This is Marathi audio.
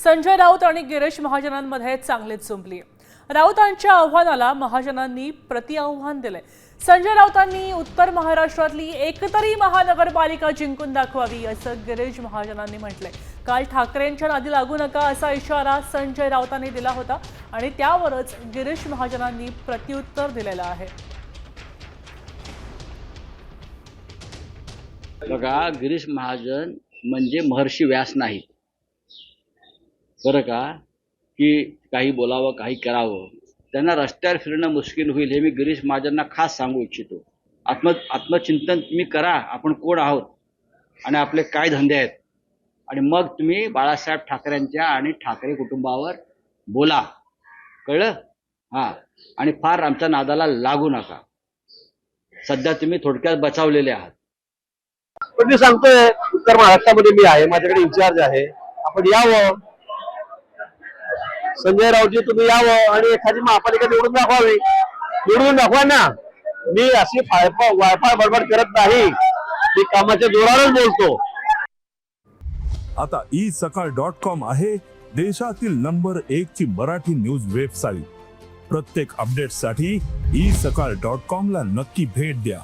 संजय राऊत आणि गिरीश महाजनांमध्ये चांगलीच जुंपली। राऊतांच्या आव्हानाला महाजनांनी प्रतिआव्हान दिले। संजय राऊतांनी उत्तर महाराष्ट्रातली एकतरी महानगरपालिका जिंकून दाखवावी असं गिरीश महाजनांनी म्हटलंय। काल ठाकरेंच्या नादी लागू नका असा इशारा संजय राऊतांनी दिला होता आणि त्यावरच गिरीश महाजनांनी प्रत्युत्तर दिलेलं आहे। बघा, गिरीश महाजन म्हणजे महर्षी व्यास नाहीत बरं का, की काही बोलावं काही करावं। त्यांना रस्त्यावर फिरणं मुश्किल होईल हे मी गिरीश महाजनांना खास सांगू इच्छितो। आत्मचिंतन तुम्ही करा, आपण कोण आहोत आणि आपले काय धंदे आहेत, आणि मग तुम्ही बाळासाहेब ठाकरेंच्या आणि ठाकरे कुटुंबावर बोला, कळलं? हां, आणि फार आमच्या नादाला लागू नका। सध्या तुम्ही थोडक्यात बचावलेले आहात। पण मी सांगतोय, उत्तर महाराष्ट्रामध्ये मी आहे, माझ्याकडे इन्चार्ज आहे, आपण यावं, संजय राऊतजी तुम्ही यावं आणि एखादी महापालिका निवडून दाखवावी। निवडून दाखवा ना, मी अशी वायफाय बडबड करत नाही, मी कामाच्या जोरावरच बोलतो। आता isakal.com आहे देशातील नंबर 1 ची मराठी न्यूज वेबसाईट। प्रत्येक अपडेटसाठी isakal.com ला नक्की भेट द्या।